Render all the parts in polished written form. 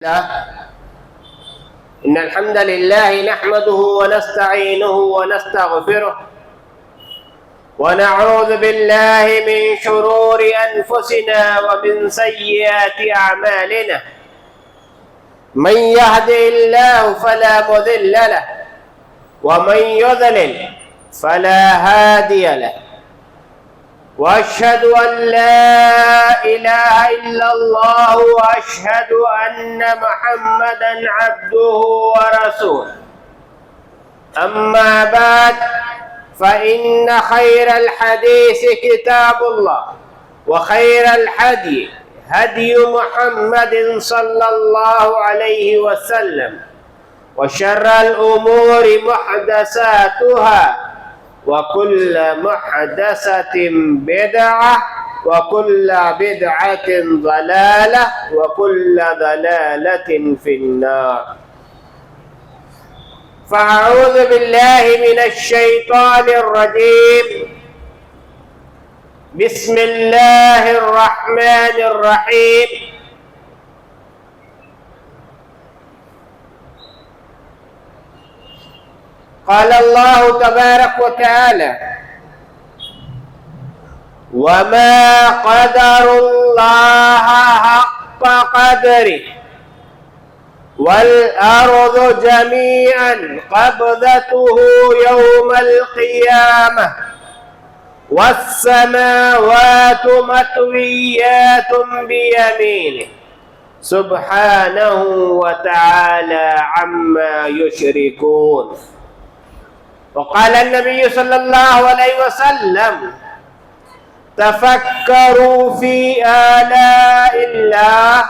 إن الحمد لله نحمده ونستعينه ونستغفره ونعوذ بالله من شرور أنفسنا ومن سيئات أعمالنا من يهده الله فلا مضل له ومن يضلل فلا هادي له وأشهد أن لا إله إلا الله وأشهد أن محمدا عبده ورسوله أما بعد فإن خير الحديث كتاب الله وخير الهدي هدي محمد صلى الله عليه وسلم وشر الأمور محدثاتها وكل محدثة بدعة وكل بدعة ضلالة وكل ضلالة في النار. فأعوذ بالله من الشيطان الرجيم. بسم الله الرحمن الرحيم. قال الله تبارك وتعالى: وما قدر الله حق قدره والأرض جميعا قبضته يوم القيامة والسماوات مطويات بيمينه سبحانه وتعالى عما يشركون. وقال النبي صلى الله عليه وسلم: تفكروا في آلاء الله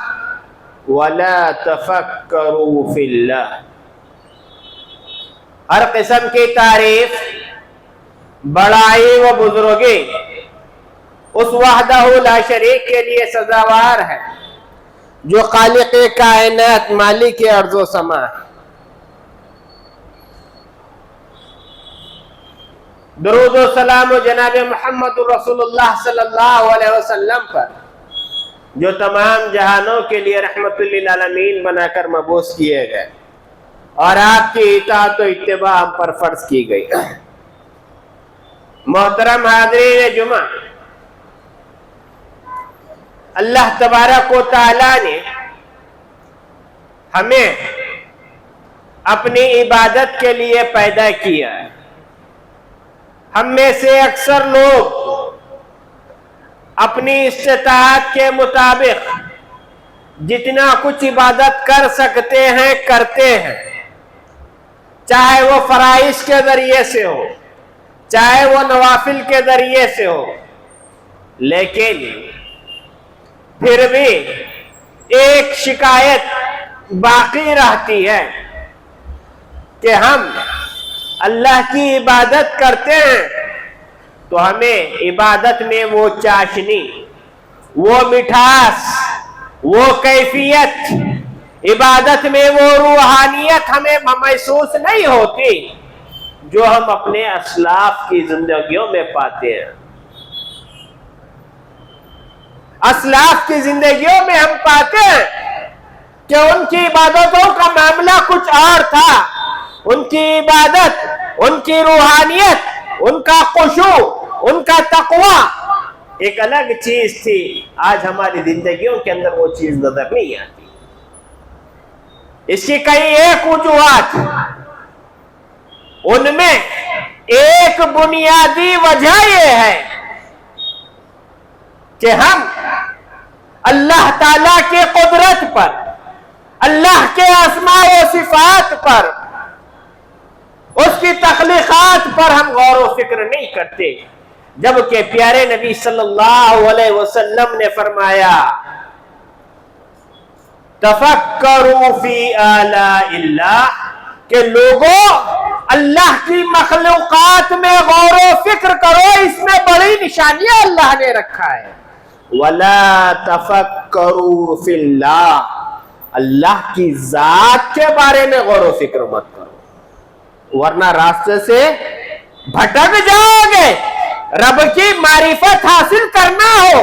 ولا تفكروا في الله. ہر قسم کی تعریف، بڑائی و بزرگی اس وحدہ لا شریک کے لیے سزاوار ہے جو خالق کائنات، مالک ارض و سما ہے. درود و سلام و جناب محمد رسول اللہ صلی اللہ علیہ وسلم پر جو تمام جہانوں کے لیے رحمت للعالمین بنا کر مبعوث کیے گئے اور آپ کی اطاعت و اتباع ہم پر فرض کی گئی. محترم حاضرین جمعہ، اللہ تبارک و تعالی نے ہمیں اپنی عبادت کے لیے پیدا کیا ہے. ہم میں سے اکثر لوگ اپنی استطاعت کے مطابق جتنا کچھ عبادت کر سکتے ہیں کرتے ہیں، چاہے وہ فرائض کے ذریعے سے ہو، چاہے وہ نوافل کے ذریعے سے ہو، لیکن پھر بھی ایک شکایت باقی رہتی ہے کہ ہم اللہ کی عبادت کرتے ہیں تو ہمیں عبادت میں وہ چاشنی، وہ مٹھاس، وہ کیفیت، عبادت میں وہ روحانیت ہمیں محسوس نہیں ہوتی جو ہم اپنے اسلاف کی زندگیوں میں پاتے ہیں. اسلاف کی زندگیوں میں ہم پاتے ہیں کہ ان کی عبادتوں کا معاملہ کچھ اور تھا. ان کی عبادت، ان کی روحانیت، ان کا خشوع، ان کا تقوی ایک الگ چیز تھی. آج ہماری زندگیوں کے اندر وہ چیز نظر نہیں آتی. اس کی کئی ایک وجوہات، ان میں ایک بنیادی وجہ یہ ہے کہ ہم اللہ تعالی کے قدرت پر، اللہ کے اسماء و صفات پر، اس کی تخلیقات پر ہم غور و فکر نہیں کرتے. جبکہ پیارے نبی صلی اللہ علیہ وسلم نے فرمایا: تفکروا فی آلاء اللہ، کہ لوگوں اللہ کی مخلوقات میں غور و فکر کرو، اس میں بڑی نشانیاں اللہ نے رکھا ہے. ولا تفکروا فی اللہ، اللہ کی ذات کے بارے میں غور و فکر مت کرو ورنہ راستے سے بھٹک جاؤ گے. رب کی معرفت حاصل کرنا ہو،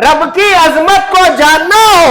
رب کی عظمت کو جاننا ہو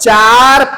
4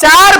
4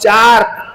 4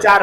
4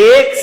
1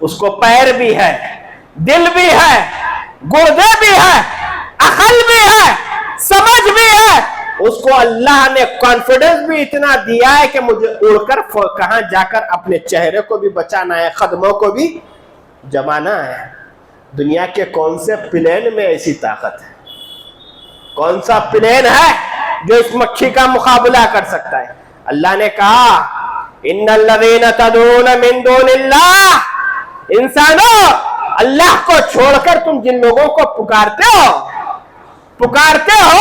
اس کو پیر بھی ہے, دل بھی ہے, گردے بھی ہے, عقل بھی ہے, سمجھ بھی ہے. اس کو اللہ نے کانفیڈنس بھی اتنا دیا ہے کہ مجھے اڑ کر کہاں جا کر اپنے چہرے کو بھی بچانا ہے, قدموں کو بھی جمانا ہے. دنیا کے کون سے پلین میں ایسی طاقت ہے؟ کون سا پلین ہے جو اس مکھی کا مقابلہ کر سکتا ہے؟ اللہ نے کہا ان الذین تدعون من دون اللہ, انسانوں اللہ کو چھوڑ کر تم جن لوگوں کو پکارتے ہو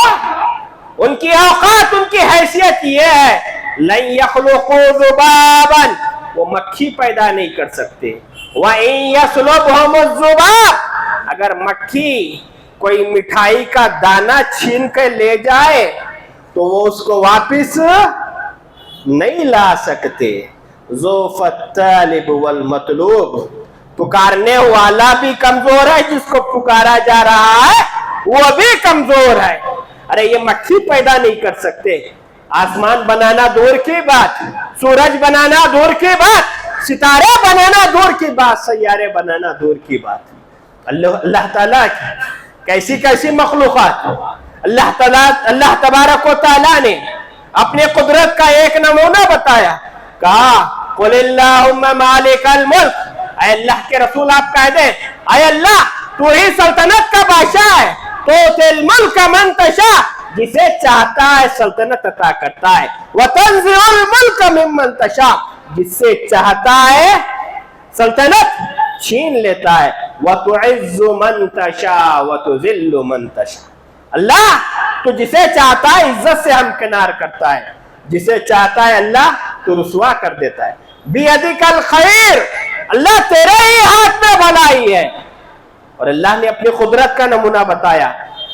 ان کی اوقات, ان کی حیثیت یہ ہے لن یخلقوا ذبابا, وہ مکھی پیدا نہیں کر سکتے. وَإِن يَسْلُبْهُمُ الذُّبَابُ, اگر مکھی کوئی مٹھائی کا دانہ چھین کے لے جائے تو وہ اس کو واپس نہیں لا سکتے. ذُوفَ الطَّالِبُ وَالْمَطْلُوبُ, پکارنے والا بھی کمزور ہے, جس کو پکارا جا رہا ہے وہ بھی کمزور ہے. ارے یہ مکھی پیدا نہیں کر سکتے, آسمان بنانا دور کی بات, سورج بنانا دور کی بات, ستارے بنانا دور کی بات, سیارے بنانا دور کی بات. اللہ تعالیٰ کیسی کیسی مخلوقات. اللہ تبارک و تعالیٰ نے اپنے قدرت کا ایک نمونہ بتایا, کہا قل اللہم مالک الملک, اے اللہ کے رسول آپ کہہ دیں اے اللہ تو ہی سلطنت کا بادشاہ ہے, تؤتی الملک من تشاء, جسے چاہتا ہے سلطنت عطا کرتا ہے, وتنزع الملک ممن تشاء, جس سے چاہتا ہے سلطنت چھین لیتا ہے, وتعز من تشاء وتذل من تشاء. اللہ تو جسے چاہتا ہے عزت سے ہمکنار کرتا ہے, جسے چاہتا ہے اللہ تو رسوا کر دیتا ہے. بیدک الخیر, اللہ تیرے ہی ہاتھ میں بھلائی ہے. اور اللہ نے اپنی قدرت کا نمونہ بتایا,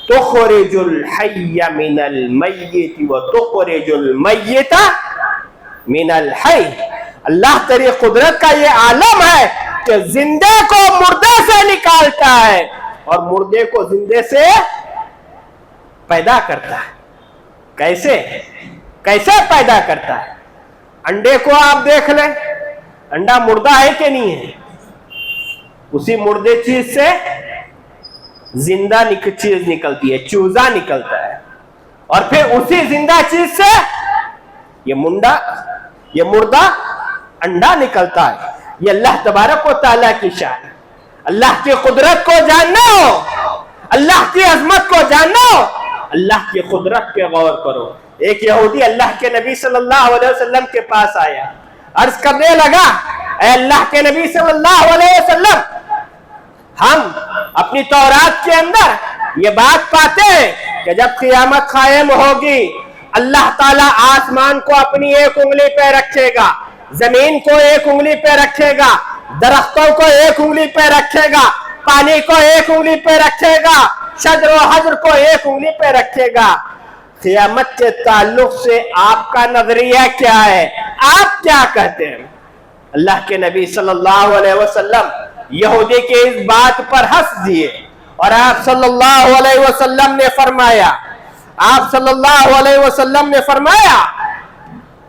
تخرج الحی من المیت وتخرج المیت من الحی. اللہ تیری قدرت کا یہ عالم ہے کہ زندے کو مردے سے نکالتا ہے اور مردے کو زندے سے پیدا کرتا ہے. کیسے پیدا کرتا ہے؟ انڈے کو آپ دیکھ لیں, انڈا مردہ ہے کہ نہیں ہے؟ اسی مردے چیز سے زندہ چیز نکلتی ہے, چوزا نکلتا ہے, اور پھر اسی زندہ چیز سے یہ مردہ انڈا نکلتا ہے. یہ اللہ تبارک و تعالیٰ کی شان ہے. اللہ کی قدرت کو جاننا ہو, اللہ کی عظمت کو جاننا ہو, اللہ کی قدرت پہ غور کرو. ایک یہودی اللہ کے نبی صلی اللہ علیہ وسلم کے پاس آیا, عرض کرنے لگا اے اللہ کے نبی صلی اللہ علیہ وسلم, ہم اپنی تورات کے اندر یہ بات پاتے ہیں کہ جب قیامت قائم ہوگی اللہ تعالیٰ آسمان کو اپنی ایک انگلی پہ رکھے گا, زمین کو ایک انگلی پہ رکھے گا, درختوں کو ایک انگلی پہ رکھے گا, پانی کو ایک انگلی پہ رکھے گا, شجر و حجر کو ایک انگلی پہ رکھے گا. قیامت کے تعلق سے آپ کا نظریہ کیا ہے؟ آپ کیا کہتے ہیں؟ اللہ کے نبی صلی اللہ علیہ وسلم یہودی کی اس بات پر ہنس دیے, اور آپ صلی اللہ علیہ وسلم نے فرمایا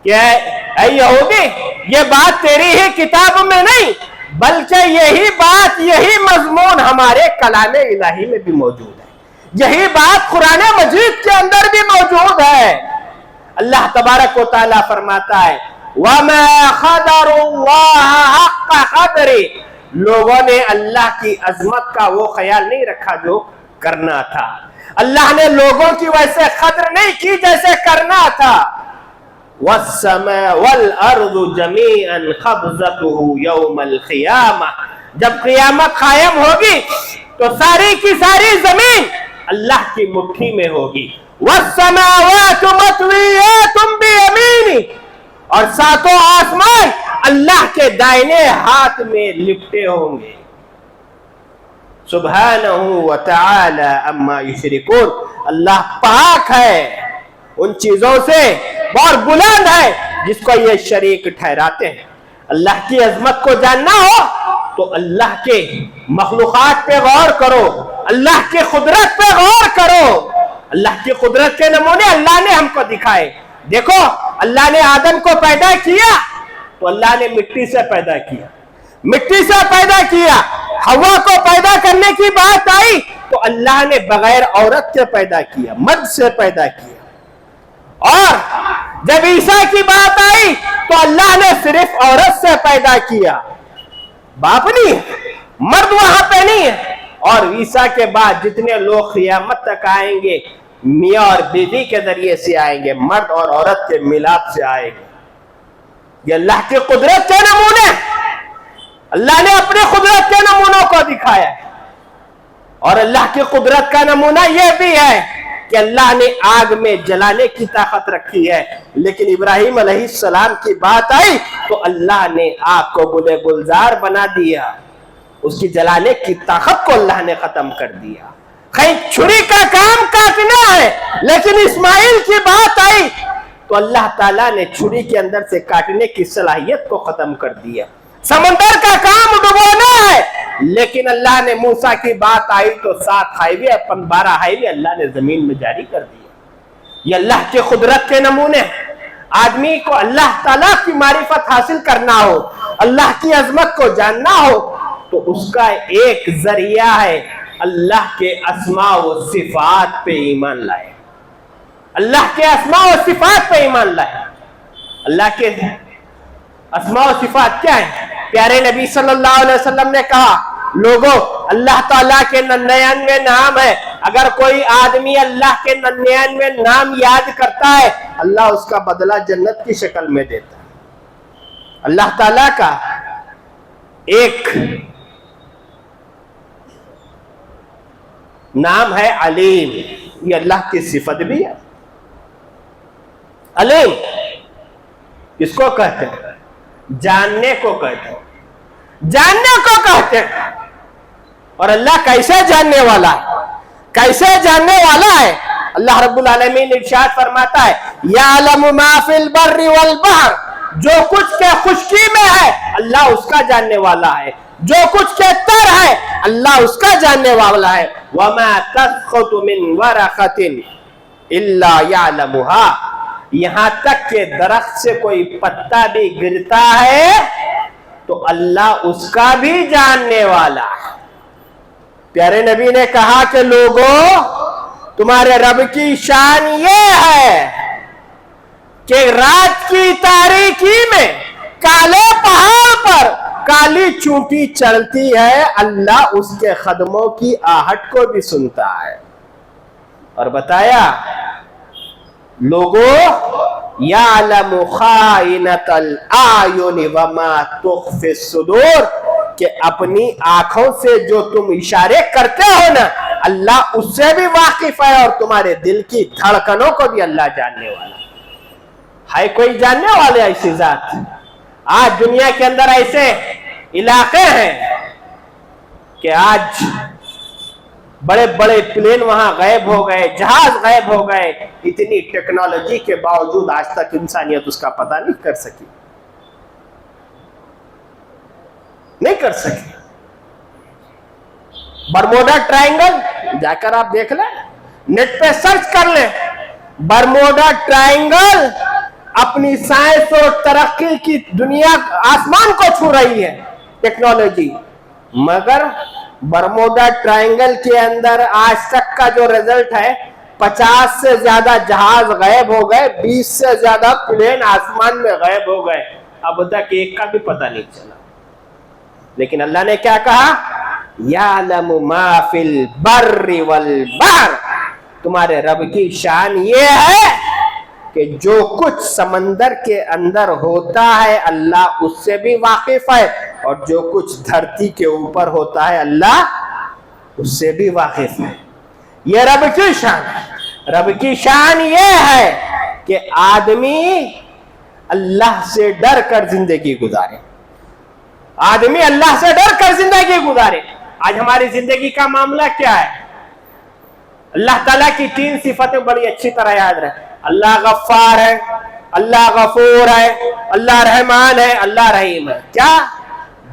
کہ اے یہودی, یہ بات تیری ہی کتاب میں نہیں بلکہ یہی مضمون ہمارے کلام الہی میں بھی موجود ہے, یہی بات قرآن مجید کے اندر بھی موجود ہے. اللہ تبارک و تعالیٰ فرماتا ہے وَمَا قَدَرُ اللَّهَ حَقَّ قَدْرِهِ, لوگوں نے اللہ کی عظمت کا وہ خیال نہیں رکھا جو کرنا تھا. اللہ نے لوگوں کی ویسے قدر نہیں کی جیسے کرنا تھا. وَالسَّمَاءُ وَالْأَرْضُ جَمِيعًا قَبْضَتُهُ يَوْمَ الْقِيَامَةِ, جب قیامت قائم ہوگی تو ساری کی ساری زمین اللہ کی مٹھی میں ہوگی. وَالسَّمَاوَاتُ مَطْوِيَّاتٌ بِيَمِينِهِ, اور ساتوں آسمان اللہ کے دائنے ہاتھ میں لپٹے ہوں گے. سبحانہ وتعالی عما یشرکون, اللہ پاک ہے ان چیزوں سے, بہت بلند ہے جس کو یہ شریک ٹھہراتے ہیں. اللہ کی عظمت کو جاننا ہو تو اللہ کے مخلوقات پہ غور کرو, اللہ کی قدرت پہ غور کرو. اللہ کی قدرت کے نمونے اللہ نے ہم کو دکھائے. دیکھو اللہ نے آدم کو پیدا کیا تو اللہ نے مٹی سے پیدا کیا, مٹی سے پیدا کیا. ہوا کو پیدا کرنے کی بات آئی تو اللہ نے بغیر عورت کے پیدا کیا, مرد سے پیدا کیا. اور جب عیسیٰ کی بات آئی تو اللہ نے صرف عورت سے پیدا کیا, باپ نہیں ہے, مرد وہاں پہ نہیں ہے. اور عیسیٰ کے بعد جتنے لوگ قیامت تک آئیں گے میاں اور بیوی کے ذریعے سے آئیں گے, مرد اور عورت کے ملاپ سے آئیں گے. یہ اللہ کی قدرت کے نمونے, اللہ نے اپنے قدرت کے نمونوں کو دکھایا ہے. اور اللہ کی قدرت کا نمونہ یہ بھی ہے کہ اللہ نے آگ میں جلانے کی طاقت رکھی ہے, لیکن ابراہیم علیہ السلام کی بات آئی تو اللہ نے آگ کو گلے گلزار بنا دیا, اس کی جلانے کی طاقت کو اللہ نے ختم کر دیا. کہیں چھری کا کام کاٹنا ہے, لیکن اسماعیل کی بات آئی تو اللہ تعالیٰ نے چھری کے اندر سے کاٹنے کی صلاحیت کو ختم کر دیا. سمندر کا کام ڈبونا ہے, لیکن اللہ نے موسیٰ کی بات آئی تو 7 ہائیوے 12 ہائیوے اللہ نے زمین میں جاری کر دیا. یہ اللہ کے قدرت کے نمونے ہیں. آدمی کو اللہ تعالیٰ کی معرفت حاصل کرنا ہو, اللہ کی عظمت کو جاننا ہو تو اس کا ایک ذریعہ ہے اللہ کے اسماء و صفات پہ ایمان لائے. اللہ کے اسماء و صفات پہ ایمان لائے. اللہ کے اسماء و صفات کیا ہے؟ پیارے نبی صلی اللہ علیہ وسلم نے کہا, لوگوں اللہ تعالیٰ کے 99 نام ہے, اگر کوئی آدمی اللہ کے 99 نام یاد کرتا ہے اللہ اس کا بدلہ جنت کی شکل میں دیتا ہے. اللہ تعالیٰ کا ایک نام ہے علیم, یہ اللہ کی صفت بھی ہے. علیم کس کو کہتے ہیں؟ جاننے کو کہتے ہیں, جاننے کو کہتے ہیں. اور اللہ کیسے جاننے والا ہے؟ کیسے جاننے والا ہے؟ اللہ رب العالمین ارشاد فرماتا ہے یعلم ما فی البر والبحر, جو کچھ کے خشکی میں ہے اللہ اس کا جاننے والا ہے, جو کچھ کے تر ہے اللہ اس کا جاننے والا ہے. وما تسقط من ورقۃ الا یعلمها, یہاں تک کہ درخت سے کوئی پتا بھی گرتا ہے تو اللہ اس کا بھی جاننے والا ہے. پیارے نبی نے کہا کہ لوگوں تمہارے رب کی شان یہ ہے کہ رات کی تاریکی میں کالے پہاڑ پر کالی چونٹی چلتی ہے, اللہ اس کے قدموں کی آہٹ کو بھی سنتا ہے. اور بتایا لوگوں یعلم خائنۃ الاعین وما تخفی الصدور, کہ اپنی آنکھوں سے جو تم اشارے کرتے ہو نا اللہ اس سے بھی واقف ہے, اور تمہارے دل کی دھڑکنوں کو بھی اللہ جاننے والا ہے. کوئی جاننے والے ایسی ذات؟ آج دنیا کے اندر ایسے علاقے ہیں کہ آج بڑے بڑے پلین وہاں غائب ہو گئے, جہاز غائب ہو گئے, اتنی ٹیکنالوجی کے باوجود آج تک انسانیت اس کا پتہ نہیں کر سکی, نہیں کر سکی. برموڈا ٹرائنگل جا کر آپ دیکھ لیں, نیٹ پہ سرچ کر لیں, برموڈا ٹرائنگل اپنی سائنس اور ترقی کی دنیا آسمان کو چھو رہی ہے ٹیکنالوجی, مگر برموڈا ٹرائنگل کے اندر آج تک کا جو رزلٹ ہے 50 سے زیادہ جہاز غائب ہو گئے, 20 سے زیادہ پلین آسمان میں غائب ہو گئے, اب تک ایک کا بھی پتہ نہیں چلا. لیکن اللہ نے کیا کہا یعلم ما فی البر والبحر, تمہارے رب کی شان یہ ہے کہ جو کچھ سمندر کے اندر ہوتا ہے اللہ اس سے بھی واقف ہے, اور جو کچھ دھرتی کے اوپر ہوتا ہے اللہ اس سے بھی واقف ہے. یہ رب کی شان ہے. رب کی شان یہ ہے کہ آدمی اللہ سے ڈر کر زندگی گزارے, آدمی اللہ سے ڈر کر زندگی گزارے. آج ہماری زندگی کا معاملہ کیا ہے؟ اللہ تعالیٰ کی 3 صفتیں بڑی اچھی طرح یاد رہے. اللہ غفار ہے, اللہ غفور ہے, اللہ رحمان ہے, اللہ رحیم ہے. کیا؟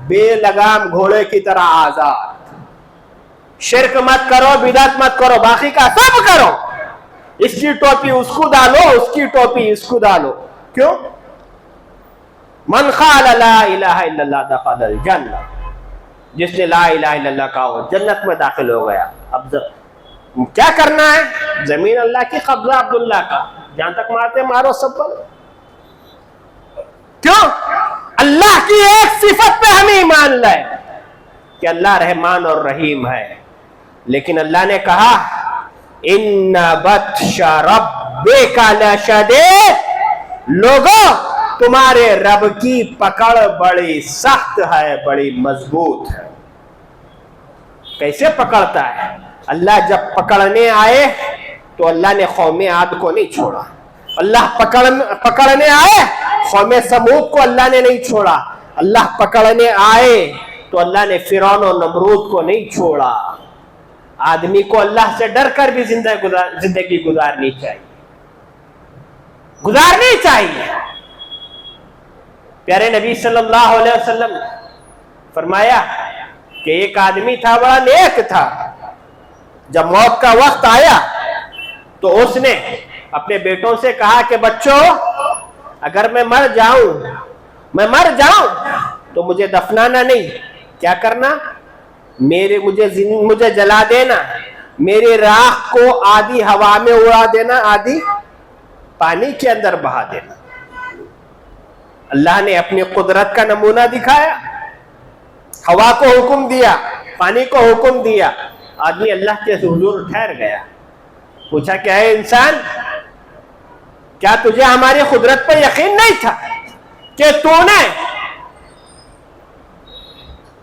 بے لگام گھوڑے کی طرح آزاد. شرک مت کرو, بدعت مت کرو, باقی کا سب کرو. اس کی ٹوپی اس کو ڈالو, اس کی ٹوپی اس کو ڈالو. کیوں؟ من قال لا الہ الا اللہ دخل الجنہ، جس نے لا الہ الا اللہ کہا وہ جنت میں داخل ہو گیا۔ اب کیا کرنا ہے؟ زمین اللہ کی، قبضہ عبداللہ کا، جہاں تک مارتے مارو سب پر۔ کیوں؟ اللہ کی ایک صفت پہ ہم ایمان لائے کہ اللہ رحمان اور رحیم ہے، لیکن اللہ نے کہا ان بطش ربک لشدید، لوگوں تمہارے رب کی پکڑ بڑی سخت ہے، بڑی مضبوط ہے۔ کیسے پکڑتا ہے؟ اللہ جب پکڑنے آئے تو اللہ نے قوم عاد کو نہیں چھوڑا، اللہ پکڑنے آئے قوم سمود کو اللہ نے نہیں چھوڑا، اللہ پکڑنے آئے تو اللہ نے فرعون اور نمرود کو نہیں چھوڑا۔ آدمی کو اللہ سے ڈر کر بھی زندگی گزارنی چاہیے۔ پیارے نبی صلی اللہ علیہ وسلم فرمایا کہ ایک آدمی تھا، بڑا نیک تھا، جب موت کا وقت آیا تو اس نے اپنے بیٹوں سے کہا کہ بچوں اگر میں مر جاؤں تو مجھے دفنانا نہیں، کیا کرنا؟ مجھے جلا دینا، میری راکھ کو آدھی ہوا میں اڑا دینا، آدھی پانی کے اندر بہا دینا۔ اللہ نے اپنی قدرت کا نمونہ دکھایا، ہوا کو حکم دیا، پانی کو حکم دیا، آدمی اللہ کے حضور ٹھہر گیا۔ پوچھا کہ اے انسان، کیا تجھے ہماری قدرت پر یقین نہیں تھا کہ تو نے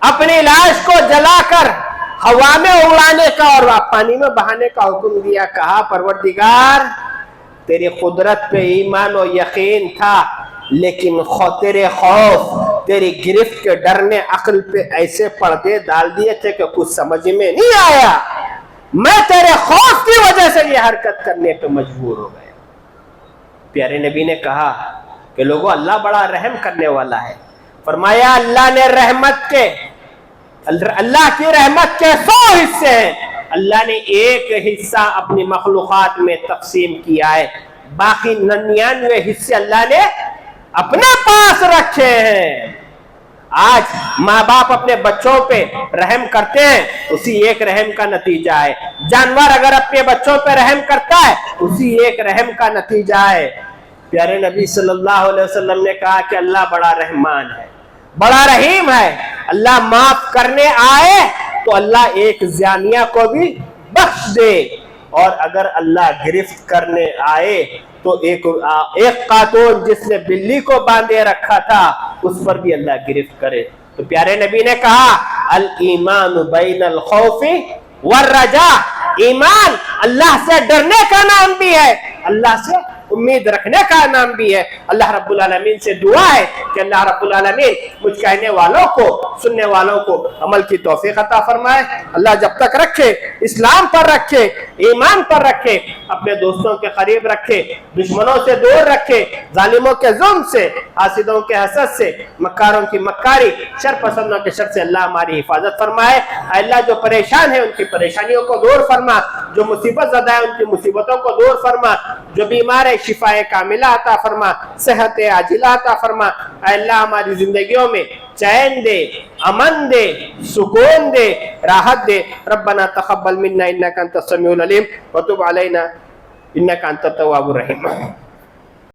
اپنی لاش کو جلا کر ہوا میں اڑانے کا اور پانی میں بہانے کا حکم دیا؟ کہا پروردگار تیری قدرت پہ ایمان و یقین تھا، لیکن تیرے خوف، تیری گرفت کے ڈر نے عقل پہ ایسے پردے ڈال دیے تھے کہ کچھ سمجھ میں نہیں آیا، میں تیرے خوف کی وجہ سے یہ حرکت کرنے پہ مجبور ہو گیا۔ پیارے نبی نے کہا کہ لوگوں اللہ بڑا رحم کرنے والا ہے۔ فرمایا اللہ کی رحمت کے 100 حصے ہیں، اللہ نے ایک حصہ اپنی مخلوقات میں تقسیم کیا ہے، باقی 99 حصے اللہ نے اپنے پاس رکھے ہیں۔ آج ماں باپ اپنے بچوں پہ رحم کرتے ہیں، اسی ایک رحم کا نتیجہ ہے۔ جانور اگر اپنے بچوں پہ رحم کرتا ہے، اسی ایک رحم کا نتیجہ ہے۔ پیارے نبی صلی اللہ علیہ وسلم نے کہا کہ اللہ بڑا رحمان ہے، بڑا رحیم ہے، اللہ معاف کرنے آئے تو اللہ ایک زانیہ کو بھی بخش دے، اور اگر اللہ گرفت کرنے آئے تو ایک خاتون جس نے بلی کو باندھے رکھا تھا اس پر بھی اللہ گرفت کرے۔ تو پیارے نبی نے کہا الایمان بین الخوف والرجاء، ایمان اللہ سے ڈرنے کا نام بھی ہے، اللہ سے امید رکھنے کا نام بھی ہے۔ اللہ رب العالمین سے دعا ہے کہ اللہ رب العالمین مجھ کہنے والوں کو، سننے والوں کو عمل کی توفیق عطا فرمائے۔ اللہ جب تک رکھے، اسلام پر رکھے، ایمان پر رکھے، اپنے دوستوں کے قریب رکھے، دشمنوں سے دور رکھے، ظالموں کے ظلم سے، حاسدوں کے حسد سے، مکاروں کی مکاری، شر پسندوں کے شر سے اللہ ہماری حفاظت فرمائے۔ اللہ جو پریشان ہے ان کی پریشانیوں کو دور فرما، جو مصیبت زدہ ہے ان کی مصیبتوں کو دور فرما، جو بیمار ہے شفاء کاملہ عطا فرما، صحت عاجلہ عطا فرما۔ اے اللہ ہماری زندگیوں میں چین دے، امن دے، سکون دے، راحت دے۔ ربنا تقبل منا انک انت السمیع العلیم وتب علینا انک انت التواب الرحیم۔